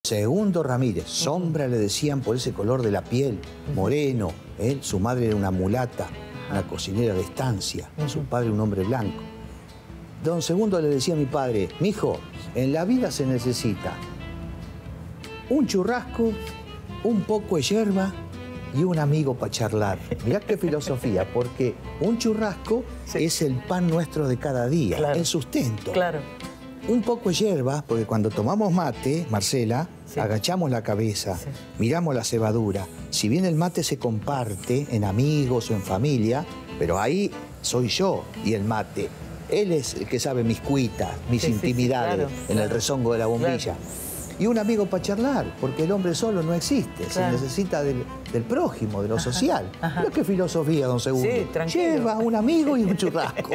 Segundo Ramírez, Sombra le decían por ese color de la piel, moreno. Su madre era una mulata, una cocinera de estancia. Su padre un hombre blanco. Don Segundo le decía a mi padre, mijo, en la vida se necesita un churrasco, un poco de yerba y un amigo para charlar. Mirá qué filosofía, porque un churrasco es el pan nuestro de cada día, el sustento. Claro. Un poco de yerba, porque cuando tomamos mate, Marcela, agachamos la cabeza, miramos la cebadura. Si bien el mate se comparte en amigos o en familia, pero ahí soy yo y el mate. Él es el que sabe mis cuitas, mis intimidades, en el rezongo de la bombilla. Y un amigo para charlar, porque el hombre solo no existe, se necesita del prójimo, de lo social. Pero qué filosofía, don Segundo. Sí, tranquilo. Lleva un amigo y un churrasco.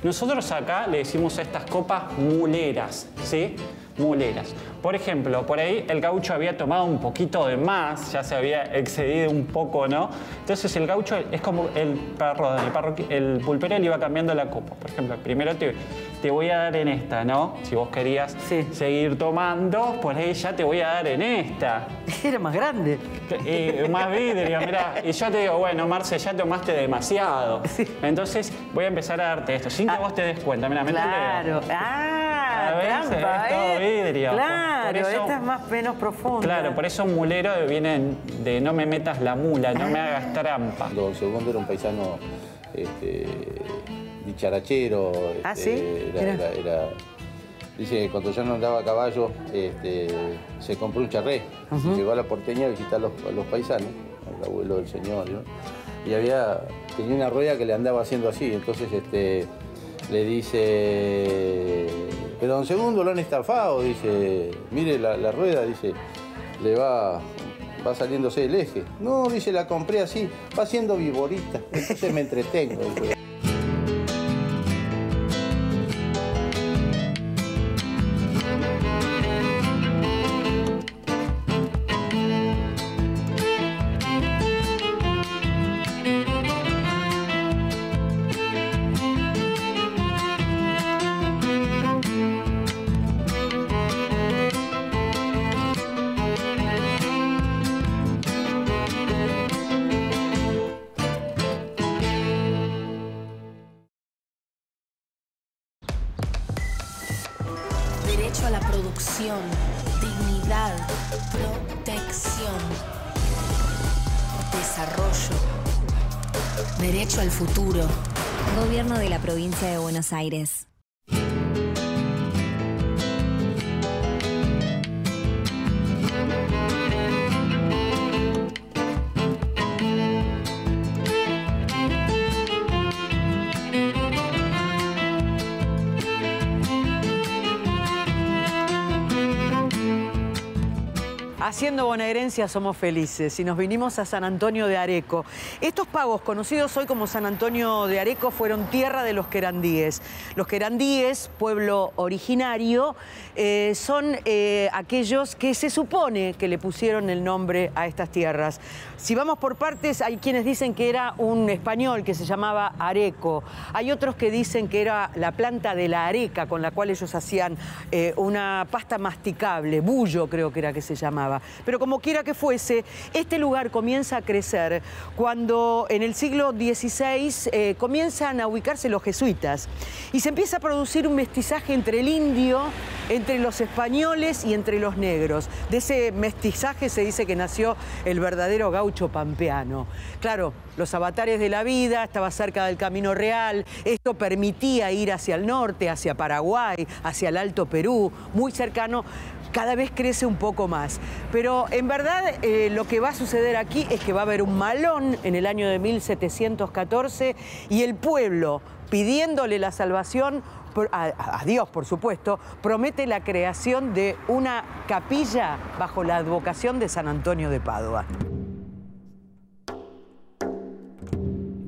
Nosotros acá le decimos a estas copas muleras, ¿sí? Muleras. Por ejemplo, por ahí el gaucho había tomado un poquito de más, ya se había excedido un poco, ¿no? Entonces el gaucho es como el pulpero le iba cambiando la copa. Por ejemplo, primero te voy a dar en esta, ¿no? Si vos querías seguir tomando, por ahí ya te voy a dar en esta. Era más grande. Más vidrio, mirá. Y yo te digo, bueno, Marce, ya tomaste demasiado. Entonces voy a empezar a darte esto, sin que vos te des cuenta. Mirá, claro. Trampa, es todo vidrio. Claro, esta es más menos profunda. Claro, por eso mulero viene de no me metas la mula, no me hagas trampa. Don Segundo era un paisano dicharachero. Dice que cuando ya no andaba a caballo, se compró un charré. Llegó a la Porteña a visitar a los paisanos, al abuelo del señor, ¿no? Y tenía una rueda que le andaba haciendo así. Entonces le dice, pero don Segundo lo han estafado, dice, mire la rueda, dice, le va saliéndose el eje. No, dice, la compré así, va siendo viborita, entonces me entretengo. Dice. Derecho a la producción, dignidad, protección, desarrollo, derecho al futuro. Gobierno de la Provincia de Buenos Aires. Haciendo bonaerense somos felices y nos vinimos a San Antonio de Areco. Estos pagos, conocidos hoy como San Antonio de Areco, fueron tierra de los querandíes. Los querandíes, pueblo originario, son aquellos que se supone que le pusieron el nombre a estas tierras. Si vamos por partes, hay quienes dicen que era un español que se llamaba Areco. Hay otros que dicen que era la planta de la areca con la cual ellos hacían una pasta masticable, bullo creo que era que se llamaba. Pero como quiera que fuese, este lugar comienza a crecer cuando en el siglo XVI comienzan a ubicarse los jesuitas y se empieza a producir un mestizaje entre el indio, entre los españoles y entre los negros. De ese mestizaje se dice que nació el verdadero gaucho pampeano. Claro, los avatares de la vida, estaba cerca del Camino Real, esto permitía ir hacia el norte, hacia Paraguay, hacia el Alto Perú, muy cercano. Cada vez crece un poco más. Pero en verdad lo que va a suceder aquí es que va a haber un malón en el año de 1714 y el pueblo, pidiéndole la salvación a Dios, por supuesto, promete la creación de una capilla bajo la advocación de San Antonio de Padua.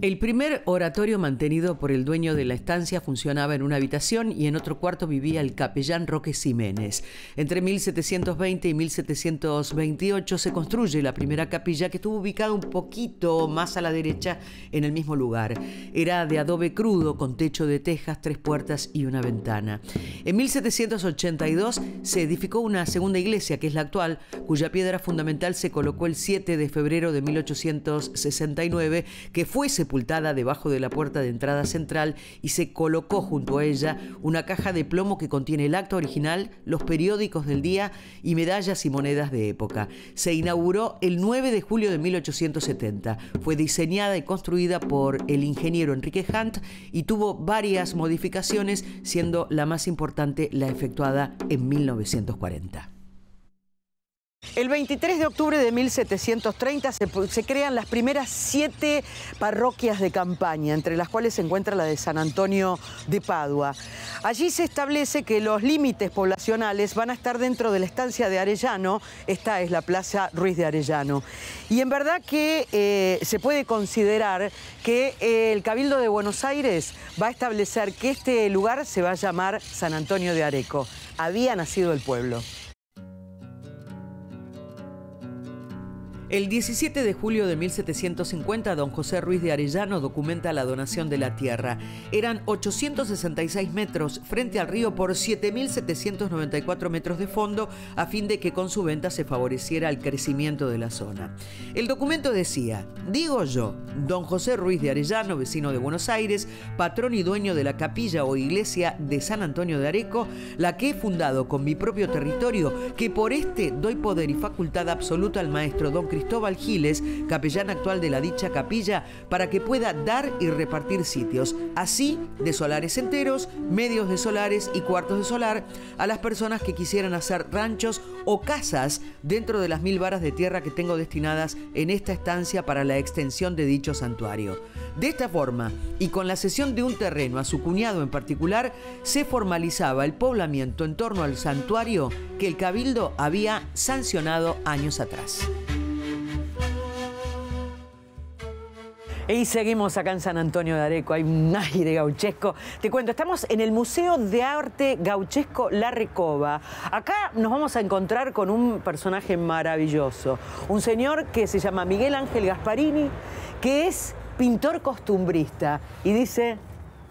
El primer oratorio mantenido por el dueño de la estancia funcionaba en una habitación y en otro cuarto vivía el capellán Roque Ximénez. Entre 1720 y 1728 se construye la primera capilla, que estuvo ubicada un poquito más a la derecha en el mismo lugar. Era de adobe crudo con techo de tejas, 3 puertas y una ventana. En 1782 se edificó una segunda iglesia, que es la actual, cuya piedra fundamental se colocó el 7 de febrero de 1869, que fue sepultada debajo de la puerta de entrada central, y se colocó junto a ella una caja de plomo que contiene el acta original, los periódicos del día y medallas y monedas de época. Se inauguró el 9 de julio de 1870. Fue diseñada y construida por el ingeniero Enrique Hunt y tuvo varias modificaciones, siendo la más importante la efectuada en 1940. El 23 de octubre de 1730 se crean las primeras 7 parroquias de campaña, entre las cuales se encuentra la de San Antonio de Padua. Allí se establece que los límites poblacionales van a estar dentro de la estancia de Arellano. Esta es la Plaza Ruiz de Arellano. Y en verdad que se puede considerar que el Cabildo de Buenos Aires va a establecer que este lugar se va a llamar San Antonio de Areco. Había nacido el pueblo. El 17 de julio de 1750, don José Ruiz de Arellano documenta la donación de la tierra. Eran 866 metros frente al río por 7.794 metros de fondo, a fin de que con su venta se favoreciera el crecimiento de la zona. El documento decía: digo yo, don José Ruiz de Arellano, vecino de Buenos Aires, patrón y dueño de la capilla o iglesia de San Antonio de Areco, la que he fundado con mi propio territorio, que por este doy poder y facultad absoluta al maestro don Cristóbal Giles, capellán actual de la dicha capilla, para que pueda dar y repartir sitios, así de solares enteros, medios de solares y cuartos de solar, a las personas que quisieran hacer ranchos o casas dentro de las 1000 varas de tierra que tengo destinadas en esta estancia para la extensión de dicho santuario. De esta forma, y con la cesión de un terreno a su cuñado en particular, se formalizaba el poblamiento en torno al santuario que el Cabildo había sancionado años atrás. Y seguimos acá en San Antonio de Areco, hay un aire gauchesco. Te cuento, estamos en el Museo de Arte Gauchesco La Recoba. Acá nos vamos a encontrar con un personaje maravilloso, un señor que se llama Miguel Ángel Gasparini, que es pintor costumbrista, y dice: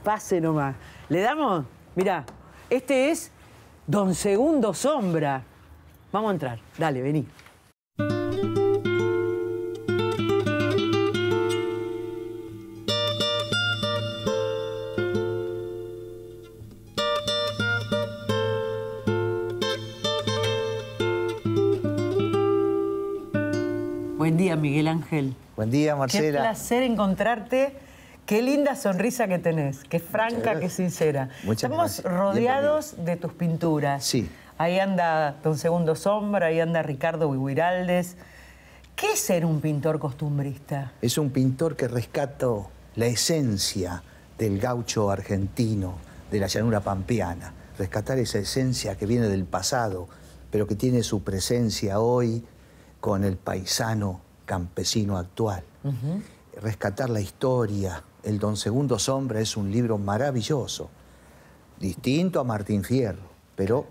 pase nomás. ¿Le damos? Mirá, este es Don Segundo Sombra. Vamos a entrar, dale, vení. Buen día, Miguel Ángel. Buen día, Marcela. Qué placer encontrarte. Qué linda sonrisa que tenés, qué franca, qué sincera. Estamos rodeados de tus pinturas. Sí. Ahí anda Don Segundo Sombra, ahí anda Ricardo Guiraldes. ¿Qué es ser un pintor costumbrista? Es un pintor que rescata la esencia del gaucho argentino, de la llanura pampeana. Rescatar esa esencia que viene del pasado, pero que tiene su presencia hoy con el paisano campesino actual. Rescatar la historia. El Don Segundo Sombra es un libro maravilloso, distinto a Martín Fierro, pero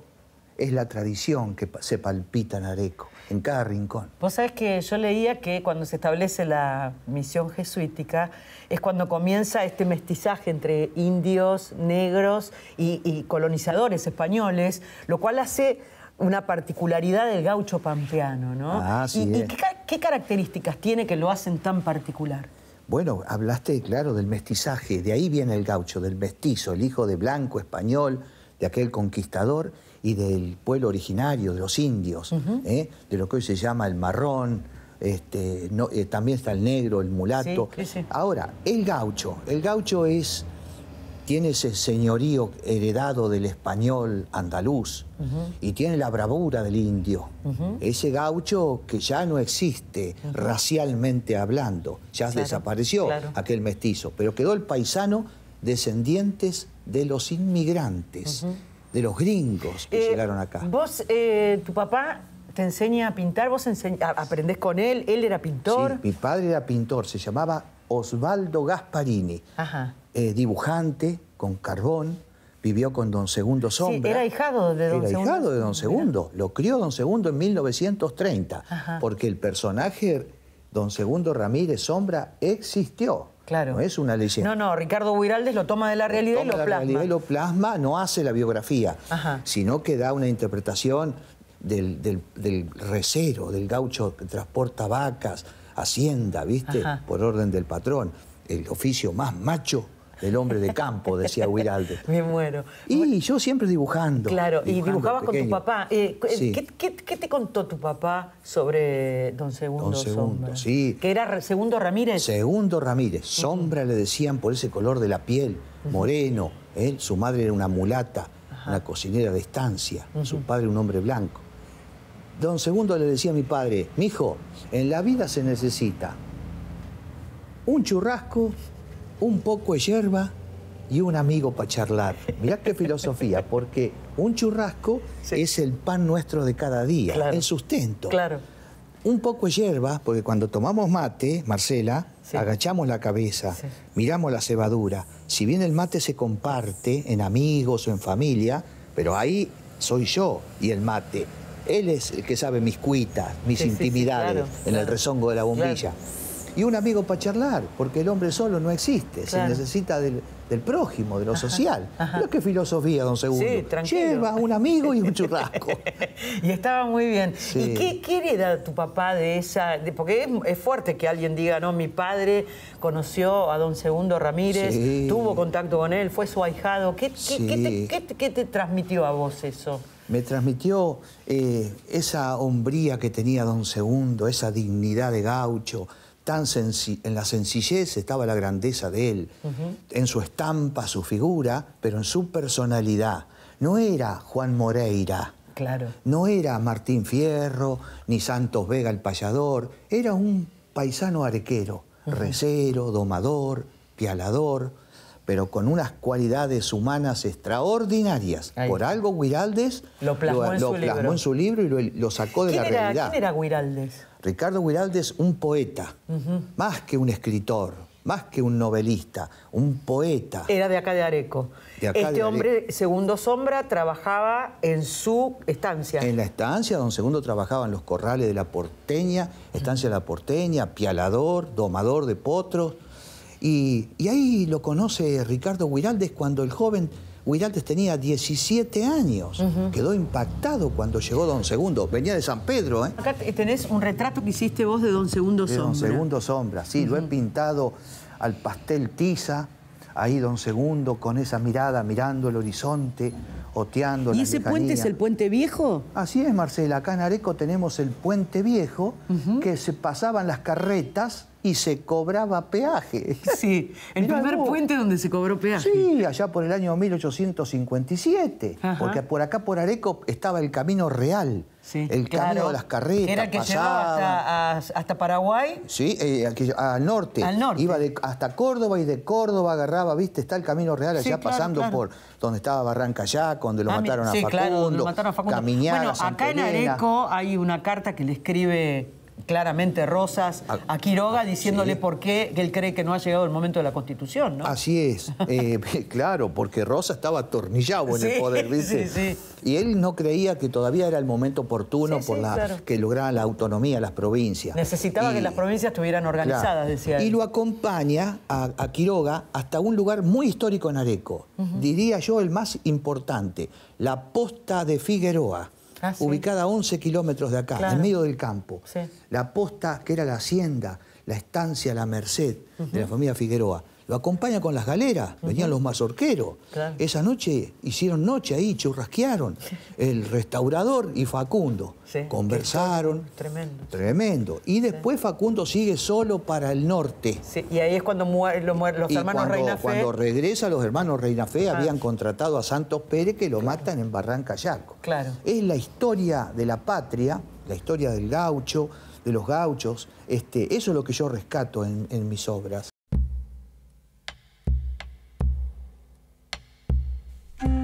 es la tradición que se palpita en Areco, en cada rincón. Vos sabés que yo leía que cuando se establece la misión jesuítica es cuando comienza este mestizaje entre indios, negros y colonizadores españoles, lo cual hace una particularidad del gaucho pampeano, ¿no? ¿Y qué características tiene que lo hacen tan particular? Bueno, hablaste, claro, del mestizaje. De ahí viene el gaucho, del mestizo, el hijo de blanco, español, de aquel conquistador y del pueblo originario, de los indios, de lo que hoy se llama el marrón. También está el negro, el mulato. Sí. Ahora, el gaucho tiene ese señorío heredado del español andaluz y tiene la bravura del indio. Ese gaucho que ya no existe racialmente hablando, ya desapareció aquel mestizo, pero quedó el paisano descendientes de los inmigrantes, de los gringos que llegaron acá. Vos, tu papá ¿Te enseña a pintar? ¿Vos aprendés con él? ¿Él era pintor? Sí, mi padre era pintor, se llamaba Osvaldo Gasparini. Ajá. Dibujante, con carbón, vivió con don Segundo Sombra. Sí, era ahijado de don Segundo. Era ahijado de don Segundo. Lo crió don Segundo en 1930, Ajá. porque el personaje don Segundo Ramírez Sombra existió. Claro. No es una leyenda. No, Ricardo Guiraldes lo toma de la realidad y lo plasma. Y lo plasma, no hace la biografía, Ajá. sino que da una interpretación del recero, del gaucho que transporta vacas, hacienda, ¿viste? Ajá. Por orden del patrón. El oficio más macho del hombre de campo, decía Guiraldes. Me muero. Y yo siempre dibujando. Claro, y dibujabas con tu pequeño. papá. Sí. ¿Qué te contó tu papá sobre don Segundo Don Segundo, Sombra? sí. ¿Que era Segundo Ramírez? Segundo Ramírez. Sombra le decían por ese color de la piel, moreno. Su madre era una mulata, una cocinera de estancia. Su padre un hombre blanco. Don Segundo le decía a mi padre, mijo, en la vida se necesita un churrasco, un poco de yerba y un amigo para charlar. Mirá qué filosofía, porque un churrasco es el pan nuestro de cada día, Claro. el sustento. Claro. Un poco de yerba, porque cuando tomamos mate, Marcela, Sí. agachamos la cabeza, Sí. miramos la cebadura. Si bien el mate se comparte en amigos o en familia, pero ahí soy yo y el mate. Él es el que sabe mis cuitas, mis Sí, sí, intimidades, claro, en el claro. rezongo de la bombilla. Y un amigo para charlar, porque el hombre solo no existe, Claro. se necesita del prójimo, de lo social. Mirá qué filosofía, don Segundo. Sí, tranquilo. Lleva un amigo y un churrasco. Y estaba muy bien. Sí. ¿Y qué hereda tu papá de esa...? Porque es fuerte que alguien diga, no, mi padre conoció a don Segundo Ramírez, Sí. tuvo contacto con él, fue su ahijado. ¿Qué Sí. te transmitió a vos eso? Me transmitió esa hombría que tenía don Segundo, esa dignidad de gaucho. En la sencillez estaba la grandeza de él, en su estampa, su figura, pero en su personalidad. No era Juan Moreira, Claro. no era Martín Fierro, ni Santos Vega el payador, era un paisano arequero, recero, domador, pialador, pero con unas cualidades humanas extraordinarias. Ahí. Por algo Guiraldes Lo plasmó en su libro. Y lo sacó de la realidad. ¿Quién era Guiraldes? Ricardo Guiraldes, un poeta, más que un escritor, más que un novelista, un poeta. Era de acá de Areco. De acá de Este Areco. hombre, Segundo Sombra, trabajaba en su estancia. En la estancia, don Segundo trabajaba en los corrales de la Porteña, estancia de la Porteña, pialador, domador de potros. Y ahí lo conoce Ricardo Guiraldes cuando el joven Guiraldes tenía 17 años. Quedó impactado cuando llegó don Segundo. Venía de San Pedro, ¿eh? Acá tenés un retrato que hiciste vos de don Segundo De Sombra. don Segundo Sombra, sí, lo he pintado al pastel tiza, ahí don Segundo con esa mirada, mirando el horizonte, oteando ¿Y la ese puente lejanía. es el Puente Viejo? Así es, Marcela, acá en Areco tenemos el Puente Viejo, que se pasaban las carretas y se cobraba peaje. Sí, el Mirá primer vos. puente donde se cobró peaje. Sí, allá por el año 1857, Ajá. porque por acá por Areco estaba el Camino Real, Sí, el camino de las carretas. Que era el que pasaban. llevaba hasta Paraguay. Sí, al norte. Al norte. Iba hasta Córdoba y de Córdoba agarraba, viste, está el Camino Real allá Sí, claro, pasando claro. por donde estaba Barranca Yaco, donde lo mataron a sí, Facundo. claro, donde lo mataron a Facundo. Camiñaga, Bueno, Santa acá en Elena. Areco hay una carta que le escribe claramente Rosas a Quiroga diciéndole sí. por qué que él cree que no ha llegado el momento de la Constitución, ¿no? Así es, claro, porque Rosa estaba atornillado en el Sí, poder, ¿viste? sí, sí. Y él no creía que todavía era el momento oportuno Sí, por sí, claro. que lograran la autonomía las provincias. Necesitaba Y- que las provincias estuvieran organizadas, Claro. decía él. Y lo acompaña a Quiroga hasta un lugar muy histórico en Areco. Diría yo el más importante, la Posta de Figueroa. Ah, sí. Ubicada a 11 kilómetros de acá, Claro. en medio del campo. Sí. La posta, que era la hacienda, la estancia La Merced de la familia Figueroa. Lo acompaña con las galeras, venían los mazorqueros. Claro. Esa noche hicieron noche ahí, churrasquearon. El restaurador y Facundo Sí, conversaron. Tremendo. Tremendo. Y después Facundo sigue solo para el norte. Sí, y ahí es cuando los Y hermanos Reina Fe. cuando regresa, los hermanos Reina Fe habían contratado a Santos Pérez, que lo matan en Barranca Yaco. Claro. Es la historia de la patria, la historia del gaucho, de los gauchos. Eso es lo que yo rescato en mis obras.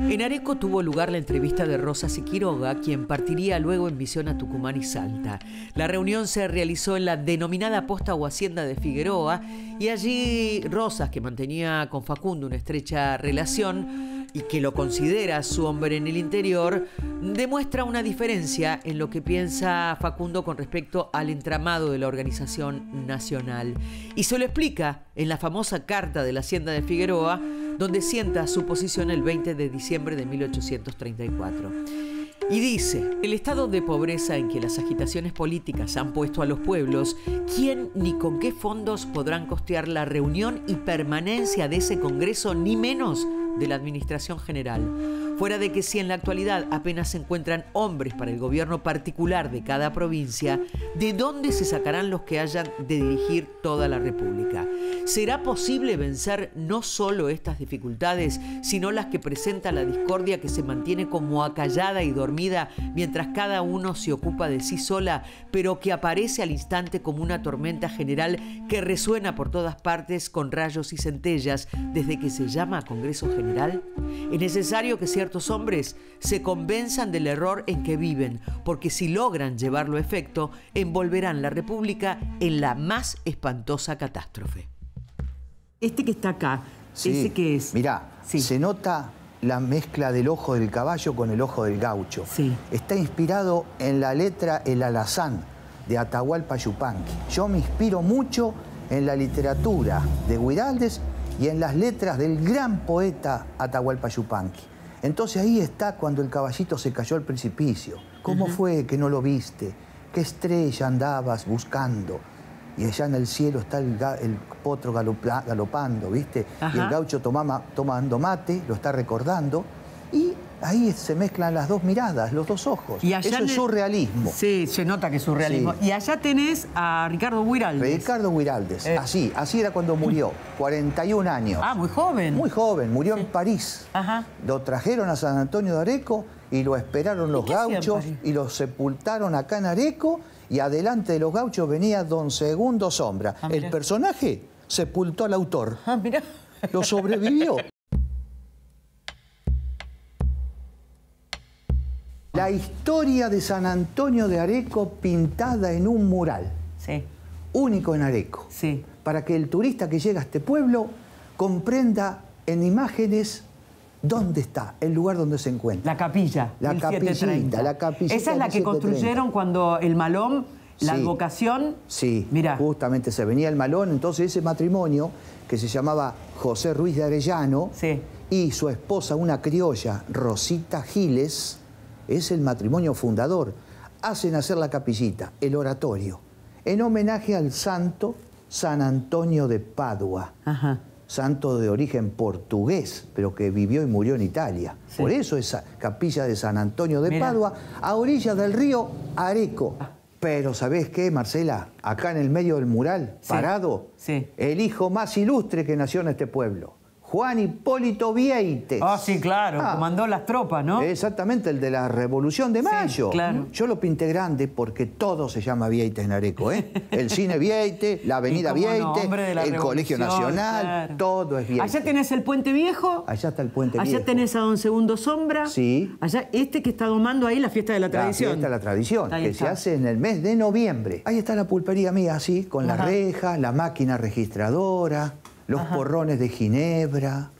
En Areco tuvo lugar la entrevista de Rosas y Quiroga, quien partiría luego en misión a Tucumán y Salta. La reunión se realizó en la denominada posta o hacienda de Figueroa y allí Rosas, que mantenía con Facundo una estrecha relación y que lo considera su hombre en el interior, demuestra una diferencia en lo que piensa Facundo con respecto al entramado de la organización nacional. Y se lo explica en la famosa carta de la hacienda de Figueroa, donde sienta su posición el 20 de diciembre de 1834. Y dice: el estado de pobreza en que las agitaciones políticas han puesto a los pueblos, ¿quién ni con qué fondos podrán costear la reunión y permanencia de ese Congreso, ni menos de la Administración General? Fuera de que si en la actualidad apenas se encuentran hombres para el gobierno particular de cada provincia, ¿de dónde se sacarán los que hayan de dirigir toda la República? ¿Será posible vencer no solo estas dificultades, sino las que presenta la discordia que se mantiene como acallada y dormida mientras cada uno se ocupa de sí sola, pero que aparece al instante como una tormenta general que resuena por todas partes con rayos y centellas desde que se llama Congreso General? Es necesario que ciertos hombres se convenzan del error en que viven, porque si logran llevarlo a efecto, envolverán la República en la más espantosa catástrofe. Este que está acá, sí, ¿ese qué es? Mirá, sí, se nota la mezcla del ojo del caballo con el ojo del gaucho. Sí. Está inspirado en la letra El Alazán de Atahualpa Yupanqui. Yo me inspiro mucho en la literatura de Guiraldes y en las letras del gran poeta Atahualpa Yupanqui. Entonces ahí está cuando el caballito se cayó al precipicio. ¿Cómo fue que no lo viste? ¿Qué estrella andabas buscando? Y allá en el cielo está el potro galopando, ¿viste? Y el gaucho tomando mate, lo está recordando. Y ahí se mezclan las dos miradas, los dos ojos. Y allá eso es surrealismo. Sí, se nota que es surrealismo. Sí. Y allá tenés a Ricardo Guiraldes. Ricardo Guiraldes, así era cuando murió, 41 años. Ah, muy joven. Muy joven, murió en París. Ajá. Lo trajeron a San Antonio de Areco y lo esperaron los gauchos y lo sepultaron acá en Areco, y adelante de los gauchos venía don Segundo Sombra. El personaje sepultó al autor. Ah, mirá. Lo sobrevivió. La historia de San Antonio de Areco pintada en un mural. Sí. Único en Areco. Sí. Para que el turista que llega a este pueblo comprenda en imágenes dónde está, el lugar donde se encuentra. La capilla. La capillita, la capillita. Esa es la que construyeron cuando el Malón, la advocación. Sí, mirá. Justamente se venía el Malón, entonces ese matrimonio que se llamaba José Ruiz de Arellano y su esposa, una criolla, Rosita Giles, es el matrimonio fundador. Hacen hacer la capillita, el oratorio, en homenaje al santo San Antonio de Padua. Ajá. Santo de origen portugués, pero que vivió y murió en Italia. Sí. Por eso esa capilla de San Antonio de Padua, a orillas del río Areco. Pero ¿sabés qué, Marcela? Acá en el medio del mural, parado, el hijo más ilustre que nació en este pueblo, Juan Hipólito Vieites. Ah, sí, claro, comandó las tropas, ¿no? Exactamente, el de la Revolución de Mayo. Sí, claro. Yo lo pinté grande porque todo se llama Vieites en Areco, ¿eh? El cine Vieites, la avenida Vieites, el Colegio Nacional, todo es Vieites. Allá tenés el Puente Viejo. Allá está el Puente Viejo. Allá tenés a don Segundo Sombra. Sí. Allá este que está domando ahí la Fiesta de la Tradición. La Fiesta de la Tradición, que se hace en el mes de noviembre. Ahí está la pulpería mía, así, con la reja, la máquina registradora, los porrones de ginebra,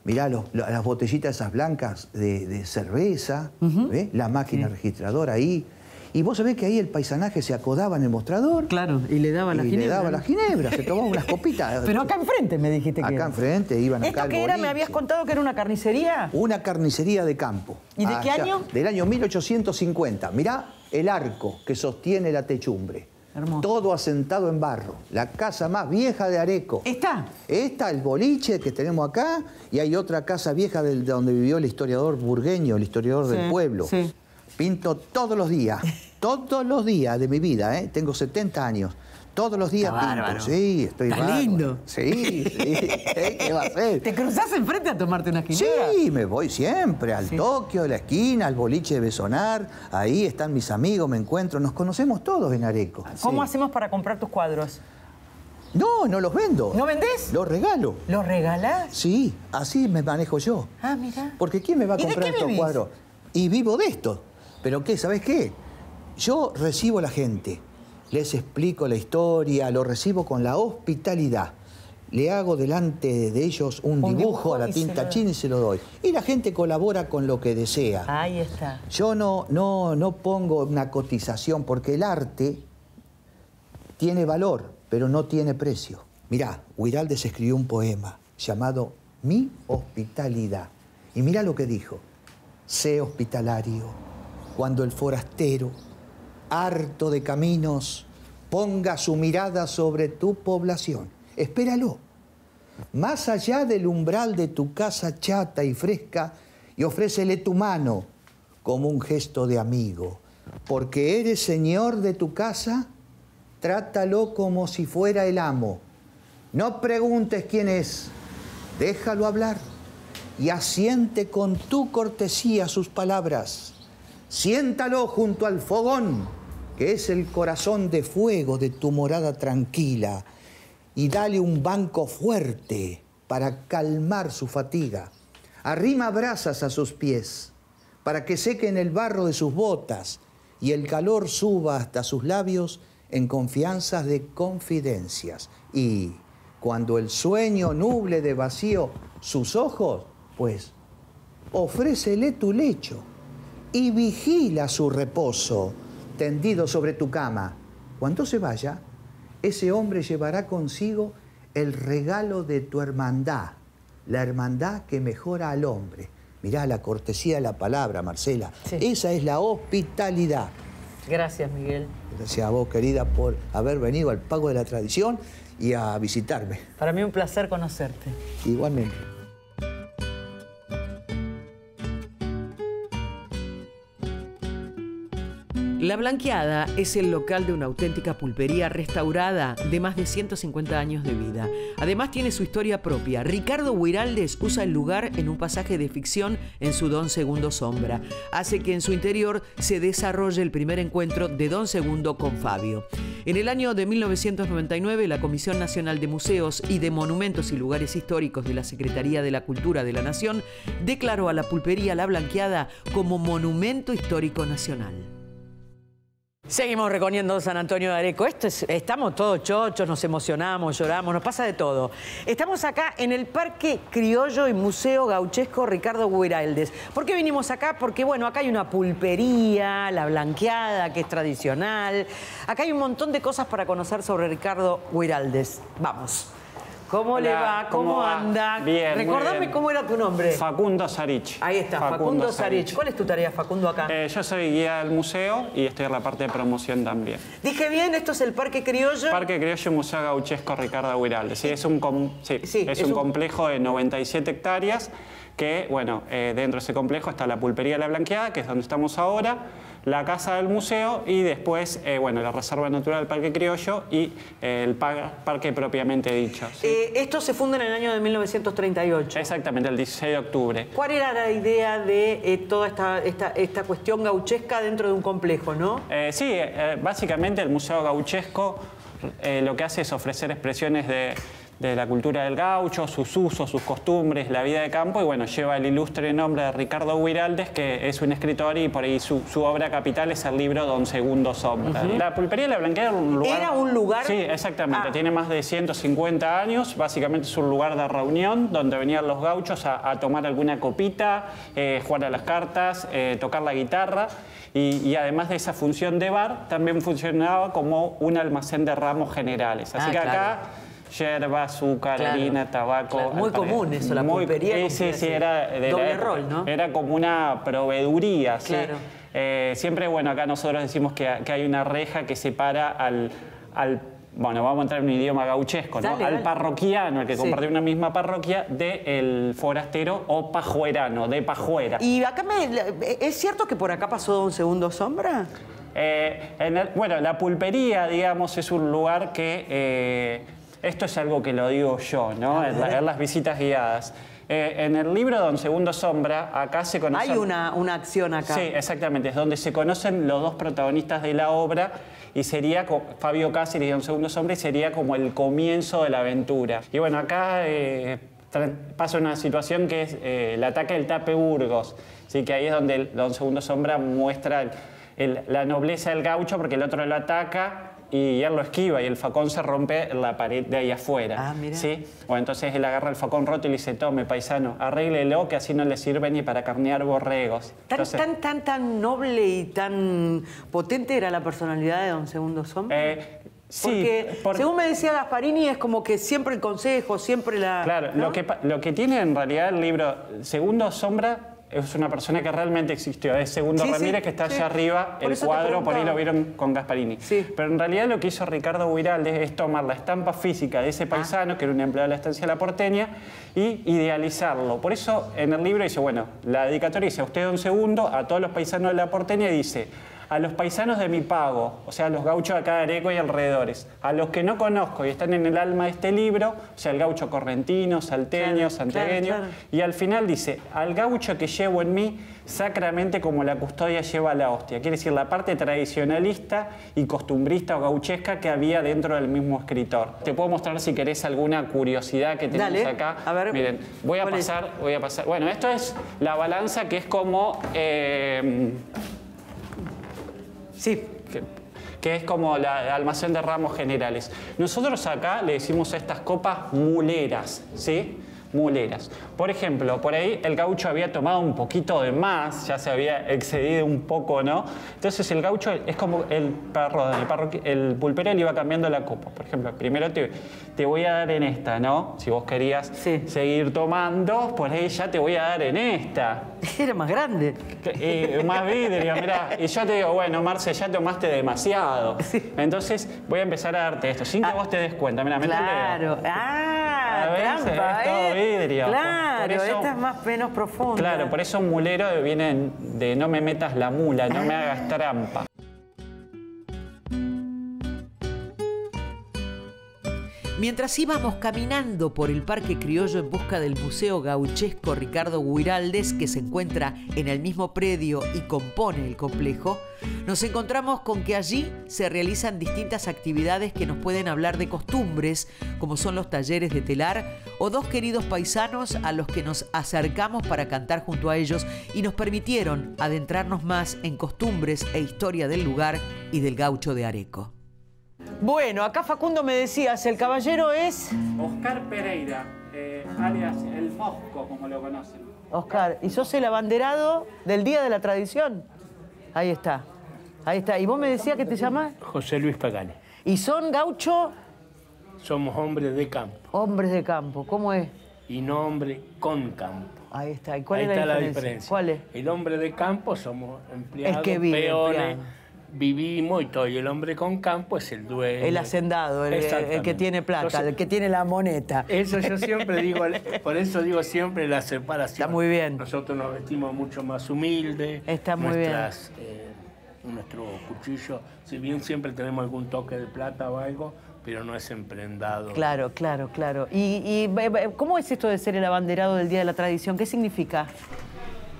mirá las botellitas esas blancas de cerveza, ¿ves? La máquina registradora ahí. Y vos sabés que ahí el paisanaje se acodaba en el mostrador. Claro, y le daba la ginebra. Le daba la ginebra, se tomaba unas copitas. Pero acá enfrente me dijiste que acá enfrente, iban acá al boliche. ¿Esto qué era? ¿Me habías contado que era una carnicería? Una carnicería de campo. ¿Y de qué año? Del año 1850. Mirá el arco que sostiene la techumbre. Hermoso. Todo asentado en barro. La casa más vieja de Areco. ¿Esta? Esta, el boliche que tenemos acá, y hay otra casa vieja de donde vivió el historiador burgueño, el historiador del pueblo. Sí. Pinto todos los días de mi vida, ¿eh? Tengo 70 años. Todos los días pinto. Bárbaro. Sí, estoy bárbaro. Está lindo. Sí. ¿Qué va a hacer? ¿Te cruzás enfrente a tomarte una ginebra? Sí, me voy siempre al Tokio, de la esquina, al boliche de Besonar. Ahí están mis amigos, me encuentro. Nos conocemos todos en Areco. ¿Cómo hacemos para comprar tus cuadros? No, no los vendo. ¿No vendés? Los regalo. ¿Los regalás? Sí, así me manejo yo. Ah, mira. Porque ¿quién me va a ¿Y de comprar qué estos vivís? cuadros? Y vivo de esto. ¿Pero qué? ¿Sabés qué? Yo recibo a la gente, les explico la historia, lo recibo con la hospitalidad. Le hago delante de ellos un dibujo a la tinta china y se lo doy. Y la gente colabora con lo que desea. Ahí está. Yo no pongo una cotización porque el arte tiene valor, pero no tiene precio. Mirá, Huiraldes escribió un poema llamado Mi Hospitalidad. Y mirá lo que dijo. Sé hospitalario cuando el forastero, harto de caminos, ponga su mirada sobre tu población. Espéralo, más allá del umbral de tu casa chata y fresca, y ofrécele tu mano como un gesto de amigo. Porque eres señor de tu casa, trátalo como si fuera el amo. No preguntes quién es, déjalo hablar y asiente con tu cortesía sus palabras. Siéntalo junto al fogón, que es el corazón de fuego de tu morada tranquila, y dale un banco fuerte para calmar su fatiga. Arrima brasas a sus pies, para que sequen el barro de sus botas y el calor suba hasta sus labios en confianzas de confidencias. Y cuando el sueño nuble de vacío sus ojos, pues, ofrécele tu lecho y vigila su reposo tendido sobre tu cama. Cuando se vaya, ese hombre llevará consigo el regalo de tu hermandad, la hermandad que mejora al hombre. Mirá la cortesía de la palabra, Marcela. Sí. Esa es la hospitalidad. Gracias, Miguel. Gracias a vos, querida, por haber venido al Pago de la Tradición y a visitarme. Para mí un placer conocerte. Igualmente. La Blanqueada es el local de una auténtica pulpería restaurada de más de 150 años de vida. Además tiene su historia propia. Ricardo Huiraldes usa el lugar en un pasaje de ficción en su Don Segundo Sombra. Hace que en su interior se desarrolle el primer encuentro de Don Segundo con Fabio. En el año de 1999, la Comisión Nacional de Museos y de Monumentos y Lugares Históricos de la Secretaría de la Cultura de la Nación declaró a la pulpería La Blanqueada como Monumento Histórico Nacional. Seguimos recorriendo San Antonio de Areco. Estamos todos chochos, nos emocionamos, lloramos, nos pasa de todo. Estamos acá en el Parque Criollo y Museo Gauchesco Ricardo Huiraldes. ¿Por qué vinimos acá? Porque, bueno, acá hay una pulpería, La Blanqueada, que es tradicional. Acá hay un montón de cosas para conocer sobre Ricardo Huiraldes. Vamos. ¿Cómo le va? ¿Cómo anda? Bien, Recordame bien. Cómo era tu nombre. Facundo Sarich. Ahí está, Facundo Sarich. ¿Cuál es tu tarea, Facundo, acá? Yo soy guía del museo y estoy en la parte de promoción también. Dije bien, esto es el Parque Criollo. Parque Criollo Museo Gauchesco Ricardo Huiraldes. Sí, es un complejo de 97 hectáreas que, bueno, dentro de ese complejo está la pulpería La Blanqueada, que es donde estamos ahora, la casa del museo y después, bueno, la Reserva Natural del Parque Criollo y el parque propiamente dicho. ¿Sí? Esto se funda en el año de 1938. Exactamente, el 16 de octubre. ¿Cuál era la idea de toda esta cuestión gauchesca dentro de un complejo, no? Básicamente el Museo Gauchesco lo que hace es ofrecer expresiones de la cultura del gaucho, sus usos, sus costumbres, la vida de campo, y bueno, lleva el ilustre nombre de Ricardo Huiraldes, que es un escritor y por ahí su obra capital es el libro Don Segundo Sombra. La pulpería de La Blanqueada era un lugar... ¿Era un lugar? Sí, exactamente. Tiene más de 150 años. Básicamente es un lugar de reunión donde venían los gauchos a tomar alguna copita, jugar a las cartas, tocar la guitarra. Y además de esa función de bar, también funcionaba como un almacén de ramos generales. Así que acá... Yerba, azúcar, harina, tabaco... Claro. Muy común eso, la pulpería. Sí, era de doble rol, ¿no? Era como una proveeduría, ¿sí? Claro. Siempre, bueno, acá nosotros decimos que hay una reja que separa al bueno, vamos a entrar en un idioma gauchesco, ¿no? Al parroquiano, el que comparte una misma parroquia, del forastero o pajuerano, de pajuera. Y acá ¿es cierto que por acá pasó Don Segundo Sombra? Bueno, la pulpería, digamos, es un lugar que... esto es algo que lo digo yo, ¿no? En las visitas guiadas. En el libro Don Segundo Sombra, acá se conocen... Hay una acción acá. Sí, exactamente. Es donde se conocen los dos protagonistas de la obra y sería Fabio Cáceres y Don Segundo Sombra y sería como el comienzo de la aventura. Y bueno, acá pasa una situación que es el ataque del Tape Burgos. Así que ahí es donde Don Segundo Sombra muestra la nobleza del gaucho porque el otro lo ataca y él lo esquiva y el facón se rompe en la pared de ahí afuera. Ah, mira. ¿Sí? Bueno, entonces él agarra el facón roto y le dice, tome, paisano, arréglelo que así no le sirve ni para carnear borregos. Entonces, Tan noble y tan potente era la personalidad de Don Segundo Sombra. Sí, porque según me decía Gasparini, es como que siempre el consejo, siempre la... Claro, ¿no? lo que tiene en realidad el libro Segundo Sombra es una persona que realmente existió. Es Segundo Ramírez, que está allá arriba, el cuadro, por ahí lo vieron con Gasparini. Sí. Pero en realidad lo que hizo Ricardo Guiraldes es tomar la estampa física de ese paisano, que era un empleado de la estancia de La Porteña, y idealizarlo. Por eso en el libro dice, bueno, la dedicatoria dice a usted Don Segundo, a todos los paisanos de La Porteña, y dice... A los paisanos de mi pago, o sea, a los gauchos de acá de Areco y alrededores, a los que no conozco y están en el alma de este libro, o sea, el gaucho correntino, salteño, santiagueño, y al final dice, al gaucho que llevo en mí sacramente como la custodia lleva la hostia. Quiere decir, la parte tradicionalista y costumbrista o gauchesca que había dentro del mismo escritor. Te puedo mostrar si querés alguna curiosidad que tenemos acá. A ver, miren, voy a pasar. Bueno, esto es la balanza que es como... Sí. Que es como el almacén de ramos generales. Nosotros acá le decimos a estas copas muleras, ¿sí? Muleras. Por ejemplo, por ahí el gaucho había tomado un poquito de más, ya se había excedido un poco, ¿no? Entonces el gaucho es como el pulpero le iba cambiando la copa. Por ejemplo, primero te voy a dar en esta, ¿no? Si vos querías seguir tomando, por ahí ya te voy a dar en esta. Era más grande. Más vidrio, mirá. Y yo te digo, bueno, Marce, ya tomaste demasiado. Sí. Entonces voy a empezar a darte esto, sin que vos te des cuenta. Mirá, claro. Trampa, es todo vidrio. Claro, esta es más menos profunda. Claro, por eso mulero viene de no me metas la mula, no me hagas trampa. Mientras íbamos caminando por el Parque Criollo en busca del Museo Gauchesco Ricardo Guiraldes, que se encuentra en el mismo predio y compone el complejo, nos encontramos con que allí se realizan distintas actividades que nos pueden hablar de costumbres, como son los talleres de telar, o dos queridos paisanos a los que nos acercamos para cantar junto a ellos y nos permitieron adentrarnos más en costumbres e historia del lugar y del gaucho de Areco. Bueno, acá Facundo me decías, el caballero es... Oscar Pereira, alias El Mosco, como lo conocen. Oscar, ¿y sos el abanderado del Día de la Tradición? Ahí está, ahí está. ¿Y vos me decías que te llamas? José Luis Pagani. ¿Y son gaucho? Somos hombres de campo. Hombres de campo, ¿cómo es? Y no hombre con campo. Ahí está. ¿Y cuál Ahí es está la diferencia? diferencia? ¿Cuál es? El hombre de campo somos empleados, El que vive, peones, vivimos y todo. Y el hombre con campo es el dueño. El hacendado, el que tiene plata, entonces, el que tiene la moneta. Eso yo siempre digo, por eso digo siempre la separación. Está muy bien. Nosotros nos vestimos mucho más humildes. Está muy bien. Nuestro cuchillo, si bien siempre tenemos algún toque de plata o algo, pero no es emprendado. Claro, claro, claro. ¿Y cómo es esto de ser el abanderado del Día de la Tradición? ¿Qué significa?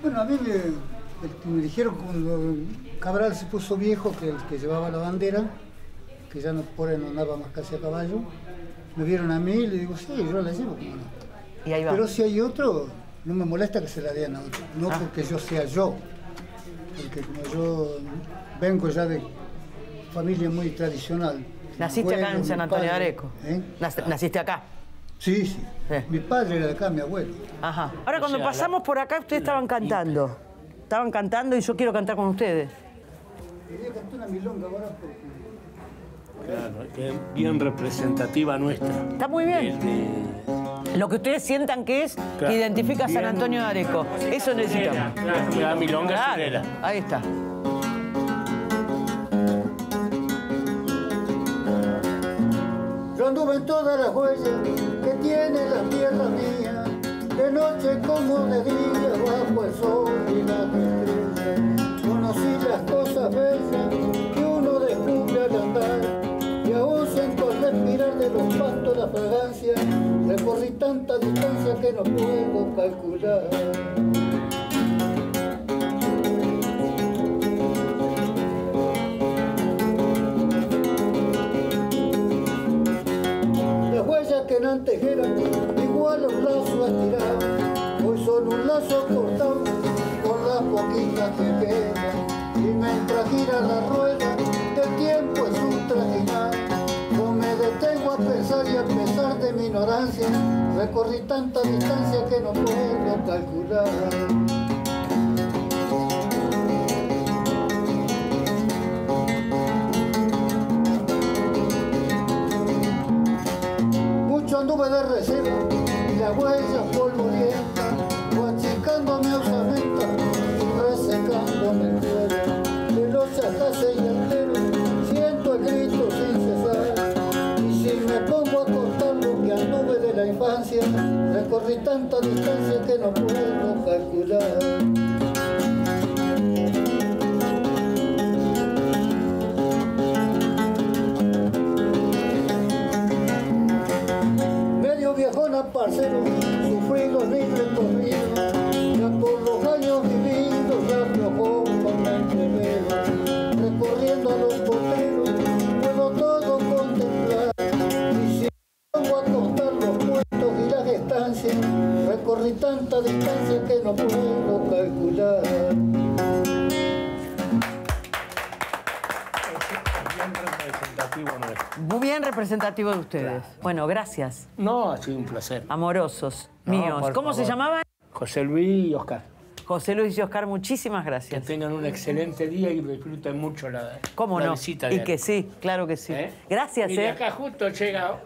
Bueno, a mí me dijeron cuando Cabral se puso viejo, que el que llevaba la bandera, que ya no andaba más casi a caballo, me vieron a mí y le digo, sí, yo la llevo, ¿cómo no? Y ahí va. Pero si hay otro, no me molesta que se la den a otro, no porque yo sea yo, porque como yo vengo ya de familia muy tradicional. ¿Naciste acá en San Antonio de Areco? ¿Naciste acá? Sí, sí. Mi padre era de acá, mi abuelo. Ajá. Ahora, cuando pasamos por acá, ustedes estaban cantando. Estaban cantando y yo quiero cantar con ustedes. Quería cantar una milonga ahora porque... Claro, que es bien representativa nuestra. Está muy bien. Lo que ustedes sientan que es, que identifica a San Antonio de Areco. Eso necesitamos. La milonga surera. Ahí está. Yo anduve en todas las huellas que tiene la tierra mía, de noche como de día, bajo el sol y las estrellas. Conocí las cosas bellas que uno descubre al andar, y aún siento al respirar de los pastos la fragancia del recorrí tanta distancia que no puedo calcular. Las huellas que antes eran igual a un lazo estirado, hoy son un lazo cortado con las poquitas que quedan. Y mientras gira la rueda, el tiempo es un trajinar. No me detengo a pensar y a pesar de mi ignorancia, recorrí tanta distancia que no puedo calcular. Mucho anduve de reserva y la huella polvorienta, o achicando mi osamenta y resecándome el suelo. De noche hasta señalero, siento el grito sin cesar. Y si me pongo a contar lo que anduve de la infancia, recorrí tanta distancia que no puedo calcular. Viejona parcero, sufrí los libres corridos, ya por los años vividos, ya mi ojo me entrevero, recorriendo a los porteros, puedo todo contemplar, y si me pongo a contar los puestos y las estancias, recorrí tanta distancia que no puedo calcular. Muy bien representativo de ustedes. Claro. Bueno, gracias. No, ha sido un placer. Amorosos, no, míos. ¿Cómo se llamaban? José Luis y Oscar. José Luis y Oscar, muchísimas gracias. Que tengan un excelente día y disfruten mucho la, ¿cómo la no? visita. Y que sí, claro que sí. Gracias, y acá justo llega...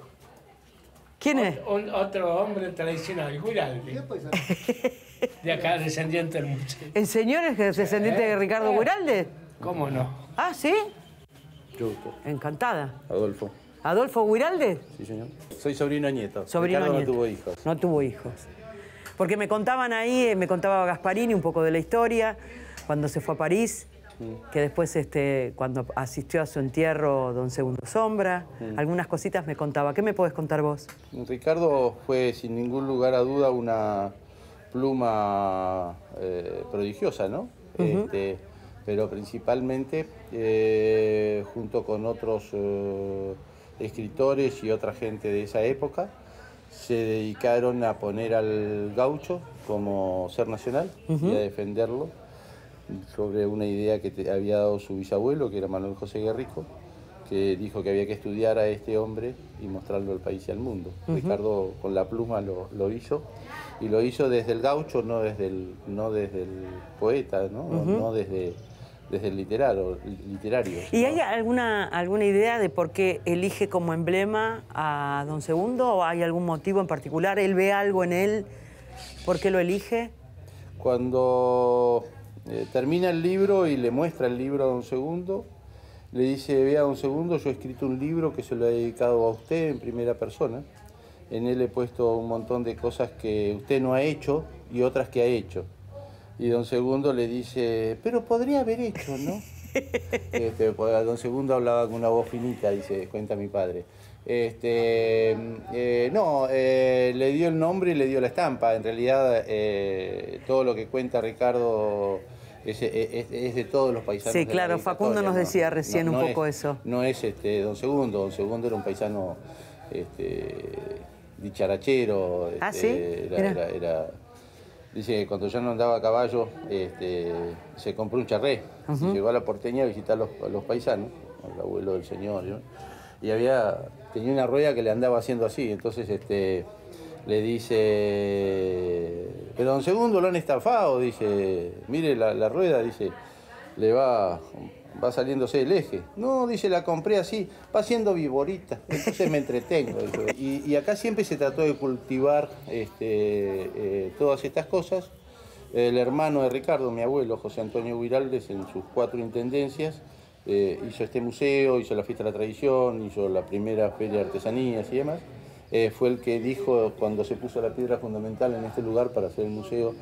¿Quién es? Otro hombre tradicional, Guiraldi. De acá, descendiente del museo. ¿El señor es descendiente de Ricardo Guiraldi? ¿Cómo no? Ah, ¿sí? Yo. Encantada. Adolfo. ¿Adolfo Guiraldi? Sí, señor. Soy sobrino nieto. Sobrino Ricardo nieto. no tuvo hijos. No tuvo hijos. Porque me contaban ahí, me contaba Gasparini un poco de la historia, cuando se fue a París, que después cuando asistió a su entierro don Segundo Sombra, algunas cositas me contaba. ¿Qué me podés contar vos? Ricardo fue sin ningún lugar a duda una pluma prodigiosa, ¿no? Pero principalmente junto con otros escritores y otra gente de esa época, se dedicaron a poner al gaucho como ser nacional y a defenderlo sobre una idea que había dado su bisabuelo, que era Manuel José Guerrico, que dijo que había que estudiar a este hombre y mostrarlo al país y al mundo. Ricardo con la pluma lo hizo, y lo hizo desde el gaucho, no desde el poeta, no desde el literario. ¿Y hay alguna idea de por qué elige como emblema a don Segundo, o hay algún motivo en particular? ¿Él ve algo en él? ¿Por qué lo elige? Cuando termina el libro y le muestra el libro a don Segundo, le dice: vea, don Segundo, yo he escrito un libro que se lo he dedicado a usted en primera persona. En él he puesto un montón de cosas que usted no ha hecho y otras que ha hecho. Y don Segundo le dice: pero podría haber hecho, ¿no? Don Segundo hablaba con una voz finita, dice, cuenta mi padre. Le dio el nombre y le dio la estampa. En realidad, todo lo que cuenta Ricardo es de todos los paisanos. Sí, claro, Facundo nos decía recién un poco eso. No es don Segundo era un paisano dicharachero. ¿Ah, sí? Dice que cuando ya no andaba a caballo, se compró un charré. Y llegó a la Porteña a visitar a los paisanos, al abuelo del señor, ¿no? Y tenía una rueda que le andaba haciendo así. Entonces le dice: pero don Segundo lo han estafado. Dice: mire la rueda, dice, le va saliéndose el eje. No, dice, la compré así, va haciendo viborita, entonces me entretengo. Y acá siempre se trató de cultivar todas estas cosas. El hermano de Ricardo, mi abuelo, José Antonio Guiraldes, en sus 4 intendencias, hizo este museo, hizo la Fiesta de la Tradición, hizo la primera Feria de Artesanías y demás. Fue el que dijo, cuando se puso la piedra fundamental en este lugar para hacer el museo,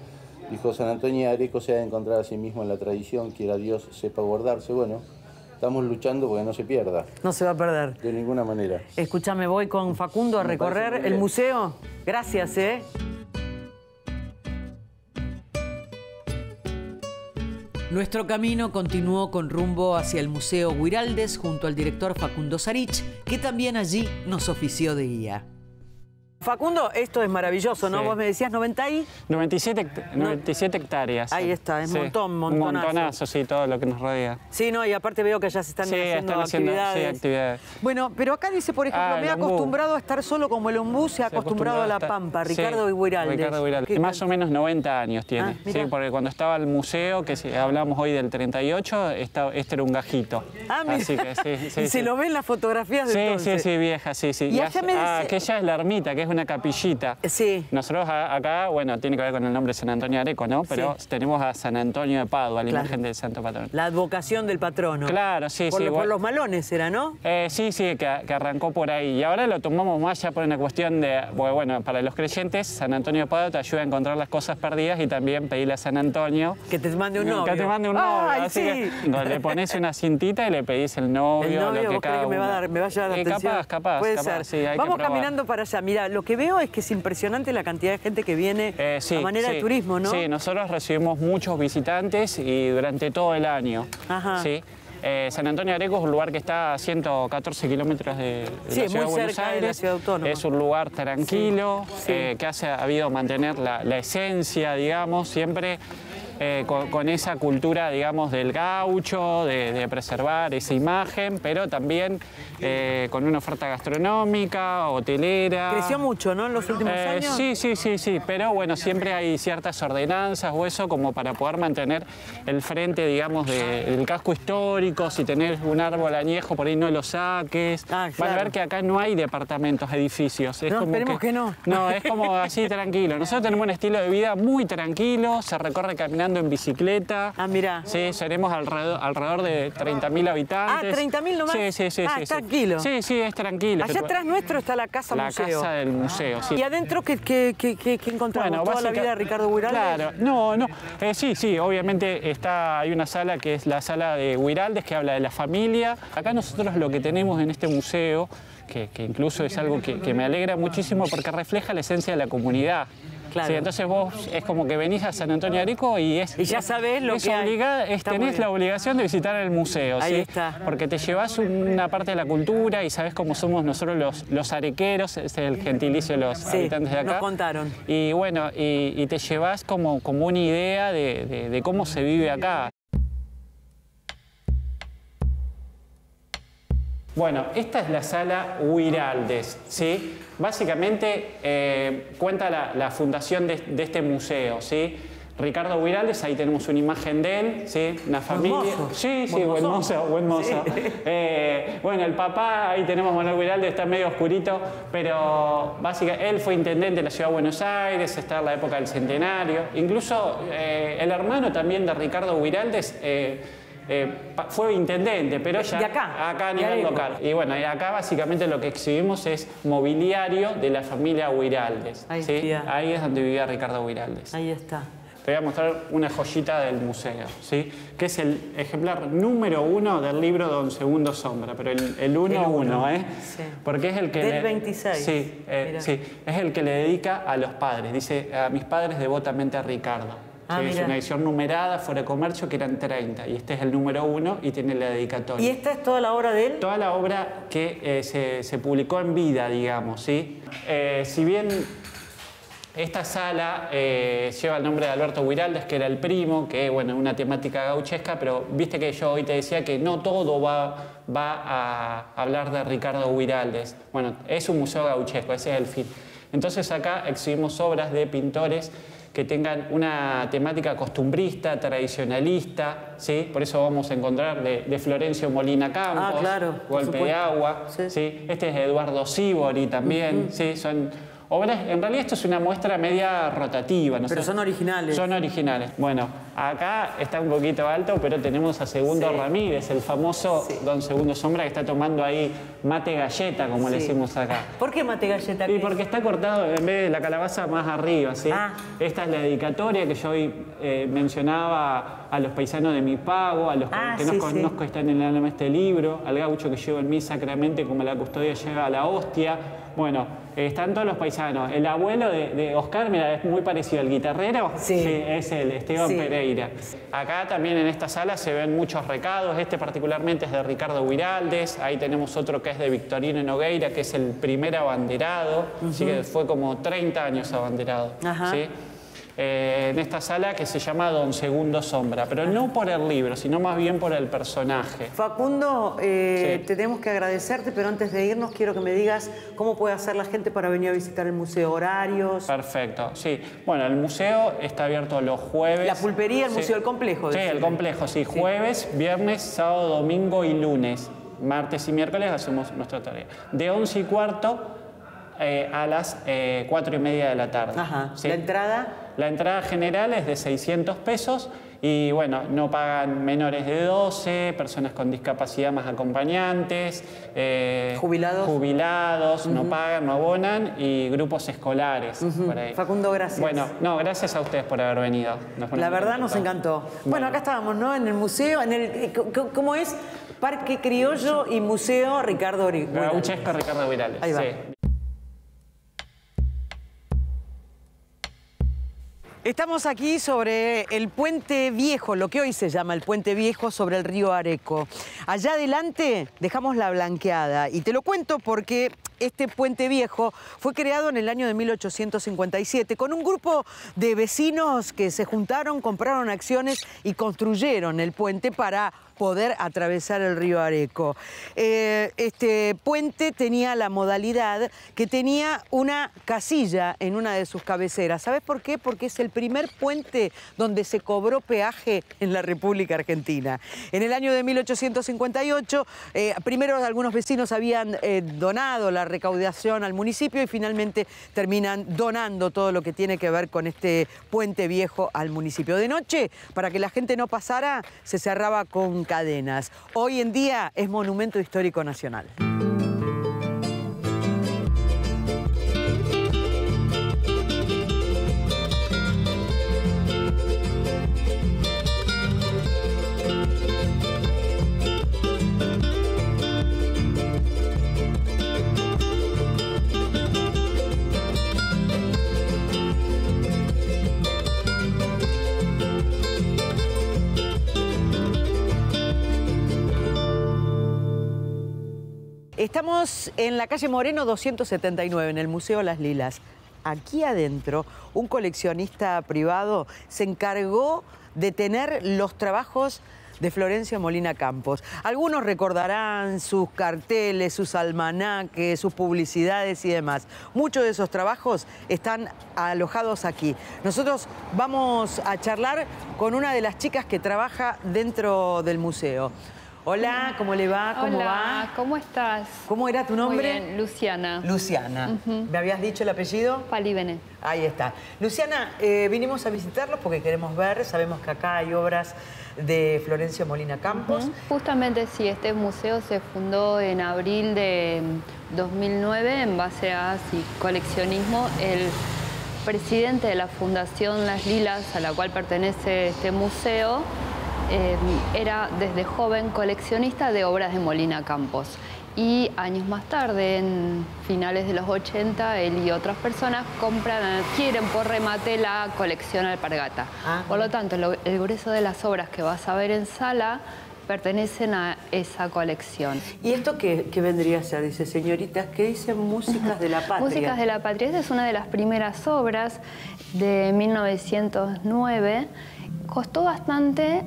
dijo: San Antonio de Areco se ha de encontrar a sí mismo en la tradición, quiera Dios sepa guardarse. Bueno, estamos luchando porque no se pierda. No se va a perder. De ninguna manera. Escúchame, voy con Facundo a recorrer el museo. Gracias, ¿eh? Nuestro camino continuó con rumbo hacia el Museo Güiraldes junto al director Facundo Sarich, que también allí nos ofició de guía. Facundo, esto es maravilloso, ¿no? Sí. Vos me decías 97 hectáreas. Ahí está, es Sí. montonazo. Un montonazo, sí, todo lo que nos rodea. Sí, no, y aparte veo que ya se están haciendo actividades. Sí, actividades. Bueno, pero acá dice, por ejemplo, me he acostumbrado a estar solo como el ombú, se ha acostumbrado a la pampa. Ricardo Güiraldes. Ricardo Güiraldes. Más o menos 90 años tiene. Sí, porque cuando estaba el museo, que hablamos hoy del 38, este era un gajito. Ah, mira. Así que sí. Y se lo ven las fotografías de entonces. Sí, vieja, sí. Y allá me dice... aquella es la ermita, que es una capillita. Sí. Nosotros acá, bueno, tiene que ver con el nombre de San Antonio de Areco, ¿no? Pero tenemos a San Antonio de Padua, la imagen del santo patrón. La advocación del patrono. Claro, sí. Por los malones era, ¿no? Sí, que arrancó por ahí. Y ahora lo tomamos más ya por una cuestión de, bueno, para los creyentes, San Antonio de Padua te ayuda a encontrar las cosas perdidas y también pedirle a San Antonio que te mande un novio. Que te mande un novio. ¡Ay, así sí! que le pones una cintita y le pedís el novio. El novio, lo que ¿vos crees que me va a llevar la atención? Capaz. Puede ser. ser. Sí, hay Vamos que probar. caminando para allá. Mira, lo que veo es que es impresionante la cantidad de gente que viene a manera de turismo, ¿no? Sí, nosotros recibimos muchos visitantes y durante todo el año. Ajá. Sí. San Antonio de Areco es un lugar que está a 114 kilómetros de la ciudad de Buenos Aires. De la ciudad autónoma. Es un lugar tranquilo, que ha habido mantener la esencia, digamos, siempre con esa cultura, digamos, del gaucho, de preservar esa imagen, pero también con una oferta gastronómica, hotelera. Creció mucho, ¿no?, en los últimos años. Sí, pero bueno, siempre hay ciertas ordenanzas o eso como para poder mantener el frente, digamos, del casco histórico. Si tenés un árbol añejo, por ahí no lo saques. Claro. Van a ver que acá no hay departamentos, edificios. Es no, como esperemos que no. No, es como así tranquilo. Nosotros tenemos un estilo de vida muy tranquilo, se recorre caminando en bicicleta. Ah, mira. Sí, seremos alrededor de 30.000 habitantes. Ah, 30.000 nomás. Sí. Es tranquilo. Sí, es tranquilo. Allá atrás nuestro está la casa museo. La casa del museo, sí. ¿Y adentro qué encontramos? Bueno, ¿toda la vida de Ricardo Güiraldes? Claro, no. Sí, obviamente hay una sala que es la sala de Güiraldes, que habla de la familia. Acá nosotros lo que tenemos en este museo, que incluso es algo que me alegra muchísimo porque refleja la esencia de la comunidad. Claro. Sí, entonces vos es como que venís a San Antonio de Areco y ya sabés lo que hay. Tenés la obligación de visitar el museo. Ahí ¿sí? está. Porque te llevas una parte de la cultura y sabés cómo somos nosotros los arequeros, es el gentilicio de los habitantes de acá. Nos contaron. Y bueno, y te llevas como una idea de cómo se vive acá. Bueno, esta es la sala Güiraldes, ¿sí? Básicamente cuenta la fundación de este museo, ¿sí? Ricardo Güiraldes, ahí tenemos una imagen de él, ¿sí? Una familia. Sí, buen mozo. Sí. Bueno, el papá, ahí tenemos a Manuel Güiraldes, está medio oscurito, pero básicamente él fue intendente de la ciudad de Buenos Aires, está en la época del centenario. Incluso el hermano también de Ricardo Güiraldes fue intendente, pero ya acá a nivel local. Y bueno, acá básicamente lo que exhibimos es mobiliario de la familia Güiraldes. ¿sí? Ahí es donde vivía Ricardo Güiraldes. Ahí está. Te voy a mostrar una joyita del museo, ¿sí? Que es el ejemplar número 1 del libro Don Segundo Sombra, pero el 1-1, ¿eh? Sí. Porque es el que... Del 26. Sí, es el que le dedica a los padres. Dice, a mis padres devotamente a Ricardo. Sí, es una edición numerada, fuera de comercio, que eran 30. Y este es el número 1 y tiene la dedicatoria. ¿Y esta es toda la obra de él? Toda la obra que se publicó en vida, digamos, ¿sí? Si bien esta sala lleva el nombre de Alberto Güiraldes, que era el primo, que bueno, una temática gauchesca, pero viste que yo hoy te decía que no todo va a hablar de Ricardo Güiraldes. Bueno, es un museo gauchesco, ese es el fin. Entonces acá exhibimos obras de pintores que tengan una temática costumbrista, tradicionalista, ¿sí? Por eso vamos a encontrar de Florencio Molina Campos, Golpe de Agua, ¿sí? Este es de Eduardo Sívori también, ¿sí? Son obras, en realidad esto es una muestra media rotativa. Pero son originales. Son originales. Bueno, acá está un poquito alto, pero tenemos a Segundo Ramírez, el famoso Don Segundo Sombra, que está tomando ahí mate galleta, como le decimos acá. ¿Por qué mate galleta? Y porque está cortado en vez de la calabaza más arriba, ¿sí? Esta es la dedicatoria que yo hoy mencionaba a los paisanos de mi pago, a los que no conozco que están en el alma de este libro, al gaucho que llevo en mí sacramente como la custodia llega a la hostia. Bueno, están todos los paisanos. El abuelo de Oscar, mira, es muy parecido al guitarrero. Sí, es el Esteban Pereira. Acá también en esta sala se ven muchos recados. Este particularmente es de Ricardo Guiraldes. Ahí tenemos otro que es de Victorino Nogueira, que es el primer abanderado. Así que fue como 30 años abanderado. ¿Sí? En esta sala que se llama Don Segundo Sombra, pero no por el libro, sino más bien por el personaje. Facundo, tenemos que agradecerte, pero antes de irnos quiero que me digas cómo puede hacer la gente para venir a visitar el museo, horarios. Perfecto, sí. Bueno, el museo está abierto los jueves. La pulpería, el museo del complejo. Sí, el complejo, sí. Jueves, viernes, sábado, domingo y lunes. Martes y miércoles hacemos nuestra tarea. De 11:15 a las 4:30 de la tarde. ¿Sí? ¿La entrada? La entrada general es de 600 pesos y bueno, no pagan menores de 12, personas con discapacidad más acompañantes, jubilados, no pagan, no abonan y grupos escolares. Por ahí. Facundo, gracias. Bueno, no, gracias a ustedes por haber venido. La verdad nos encantó. Bueno, acá estábamos, ¿no? En el museo, ¿cómo es? Parque Criollo y Museo Ricardo Guiraldes. Gauchesco Ricardo Guiraldes. Ahí va. Sí. Estamos aquí sobre el Puente Viejo, lo que hoy se llama el Puente Viejo sobre el río Areco. Allá adelante dejamos la Blanqueada y te lo cuento porque este Puente Viejo fue creado en el año de 1857 con un grupo de vecinos que se juntaron, compraron acciones y construyeron el puente para poder atravesar el río Areco. Este puente tenía la modalidad que tenía una casilla en una de sus cabeceras. ¿Sabes por qué? Porque es el primer puente donde se cobró peaje en la República Argentina. En el año de 1858, primero algunos vecinos habían donado la recaudación al municipio y finalmente terminan donando todo lo que tiene que ver con este Puente Viejo al municipio. De noche, para que la gente no pasara, se cerraba con cadenas. Hoy en día es Monumento Histórico Nacional. Estamos en la calle Moreno 279, en el Museo Las Lilas. Aquí adentro, un coleccionista privado se encargó de tener los trabajos de Florencio Molina Campos. Algunos recordarán sus carteles, sus almanaques, sus publicidades y demás. Muchos de esos trabajos están alojados aquí. Nosotros vamos a charlar con una de las chicas que trabaja dentro del museo. Hola, ¿cómo le va? ¿Cómo va? Hola, ¿cómo estás? ¿Cómo era tu nombre? Muy bien, Luciana. Luciana. ¿Me habías dicho el apellido? Palivene. Ahí está. Luciana, vinimos a visitarlos porque queremos ver, sabemos que acá hay obras de Florencio Molina Campos. Justamente sí, este museo se fundó en abril de 2009 en base a coleccionismo. El presidente de la Fundación Las Lilas, a la cual pertenece este museo, era desde joven coleccionista de obras de Molina Campos. Y años más tarde, en finales de los 80, él y otras personas adquieren por remate la colección Alpargata. Por lo tanto, el grueso de las obras que vas a ver en sala pertenecen a esa colección. ¿Y esto qué vendría a ser? Dice, señoritas, ¿qué dicen Músicas de la Patria? Músicas de la Patria. Esta es una de las primeras obras de 1909. Costó bastante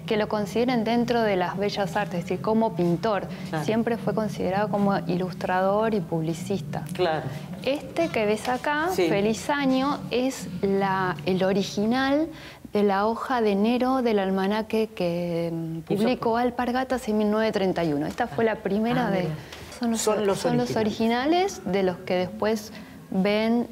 que lo consideren dentro de las bellas artes, es decir, como pintor. Claro. Siempre fue considerado como ilustrador y publicista. Claro. Este que ves acá, Feliz Año, es el original de la hoja de enero del almanaque que publicó Alpargatas en 1931. Esta fue la primera de... Son los originales de los que después ven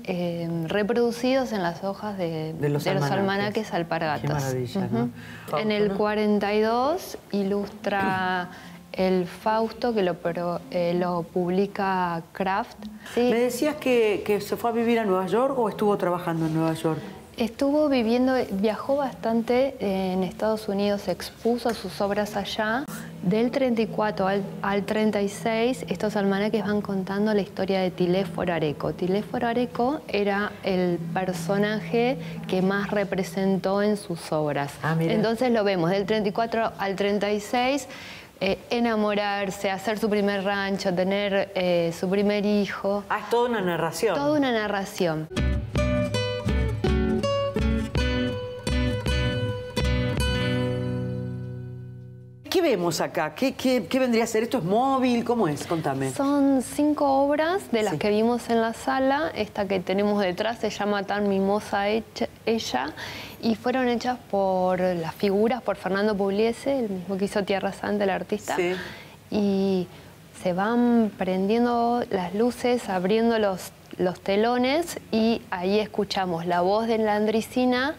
reproducidos en las hojas de los almanaques Alpargatas. Qué maravilla, ¿no? En el 42 ilustra el Fausto, que lo publica Kraft. ¿Me decías que se fue a vivir a Nueva York o estuvo trabajando en Nueva York? Estuvo viajó bastante en Estados Unidos, expuso sus obras allá. Del 34 al 36, estos almanaques van contando la historia de Tiléforo Areco. Tiléforo Areco era el personaje que más representó en sus obras. Entonces lo vemos del 34 al 36, enamorarse, hacer su primer rancho, tener su primer hijo. Es toda una narración. Toda una narración. ¿Qué vemos acá? ¿Qué vendría a ser? ¿Esto es móvil? ¿Cómo es? Contame. Son 5 obras de las que vimos en la sala. Esta que tenemos detrás se llama Tan mimosa ella, y fueron hechas por las figuras, por Fernando Pugliese, el mismo que hizo Tierra Santa, el artista. Sí. Y se van prendiendo las luces, abriendo los telones, y ahí escuchamos la voz de la Landricina,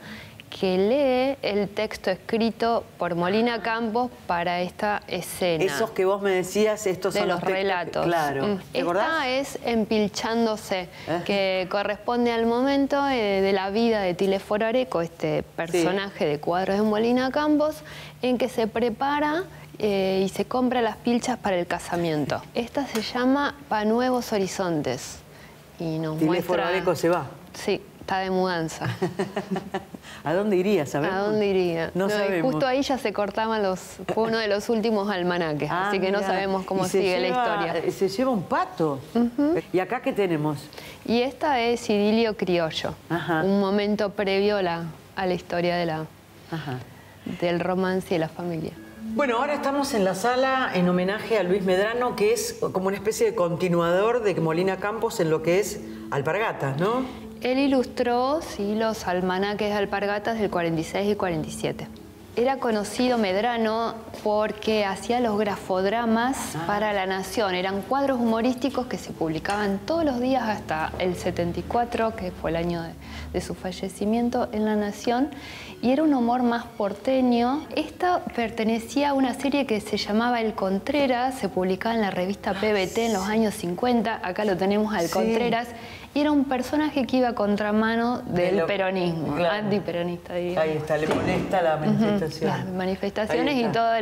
que lee el texto escrito por Molina Campos para esta escena. Esos que vos me decías, estos son los relatos. Claro. ¿Te acordás? Esta es Empilchándose, que corresponde al momento de la vida de Tiléforo Areco, este personaje de cuadros de Molina Campos, en que se prepara y se compra las pilchas para el casamiento. Esta se llama Pa' Nuevos Horizontes. Y nos Tiléforo Areco se va. Sí, está de mudanza. ¿A dónde iría, sabemos? ¿A dónde iría? No sabemos. Justo ahí ya se cortaban fue uno de los últimos almanaques, así que no sabemos cómo sigue la historia. Se lleva un pato. ¿Y acá qué tenemos? Y esta es Idilio Criollo, un momento previo a la historia del romance y la familia. Bueno, ahora estamos en la sala en homenaje a Luis Medrano, que es como una especie de continuador de Molina Campos en lo que es Alpargatas, ¿no? Él ilustró, sí, los almanaques de Alpargatas del 46 y 47. Era conocido Medrano porque hacía los grafodramas para La Nación. Eran cuadros humorísticos que se publicaban todos los días hasta el 74, que fue el año de su fallecimiento, en La Nación. Y era un humor más porteño. Esta pertenecía a una serie que se llamaba El Contreras, se publicaba en la revista PBT en los años 50. Acá lo tenemos al Contreras. Y era un personaje que iba a contramano del peronismo, antiperonista, diría. Ahí está, le molesta la manifestación. Las manifestaciones y todo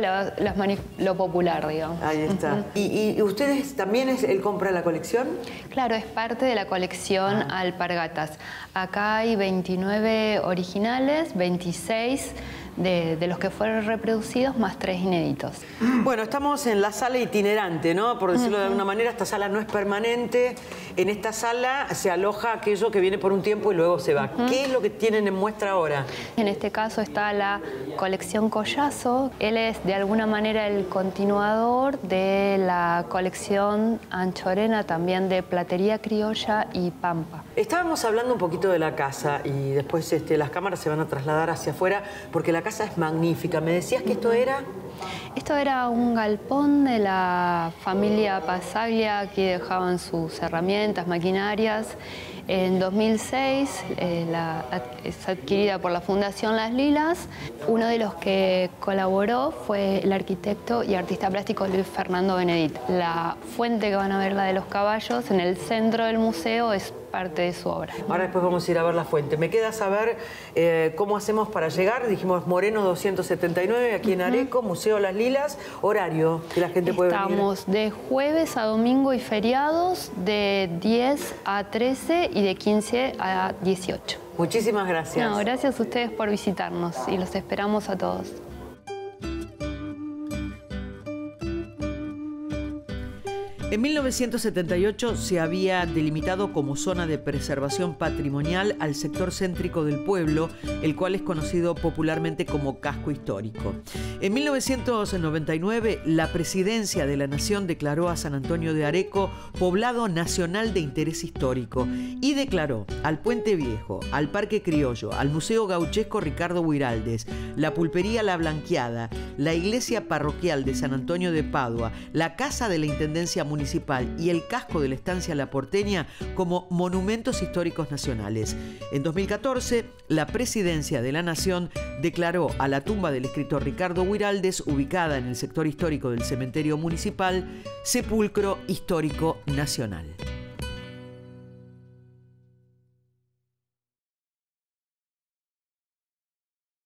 lo popular, digamos. Ahí está. ¿Y ustedes también él compra la colección? Claro, es parte de la colección Alpargatas. Acá hay 29 originales, 26 de los que fueron reproducidos, más 3 inéditos. Bueno, estamos en la sala itinerante, ¿no? Por decirlo de alguna manera, esta sala no es permanente. En esta sala se aloja aquello que viene por un tiempo y luego se va. ¿Qué es lo que tienen en muestra ahora? En este caso está la colección Collazo. Él es de alguna manera el continuador de la colección Anchorena, también de Platería Criolla y Pampa. Estábamos hablando un poquito de la casa y después las cámaras se van a trasladar hacia afuera porque la casa es magnífica. ¿Me decías que esto era? Esto era un galpón de la familia Pasaglia. Aquí dejaban sus herramientas, maquinarias. En 2006 es adquirida por la Fundación Las Lilas. Uno de los que colaboró fue el arquitecto y artista plástico Luis Fernando Benedit. La fuente que van a ver, la de los caballos, en el centro del museo, es parte de su obra. Ahora después vamos a ir a ver la fuente. Me queda saber cómo hacemos para llegar. Dijimos Moreno 279, aquí en Areco, Museo Las Lilas. Horario que la gente puede venir. Estamos de jueves a domingo y feriados, de 10 a 13 y de 15 a 18. Muchísimas gracias. No, gracias a ustedes por visitarnos y los esperamos a todos. En 1978 se había delimitado como zona de preservación patrimonial al sector céntrico del pueblo, el cual es conocido popularmente como casco histórico. En 1999, la Presidencia de la Nación declaró a San Antonio de Areco poblado nacional de interés histórico y declaró al Puente Viejo, al Parque Criollo, al Museo Gauchesco Ricardo Huiraldes, la Pulpería La Blanqueada, la Iglesia Parroquial de San Antonio de Padua, la Casa de la Intendencia Municipal y el casco de la Estancia La Porteña como monumentos históricos nacionales. En 2014, la Presidencia de la Nación declaró a la tumba del escritor Ricardo Huiraldes, ubicada en el sector histórico del cementerio municipal, sepulcro histórico nacional.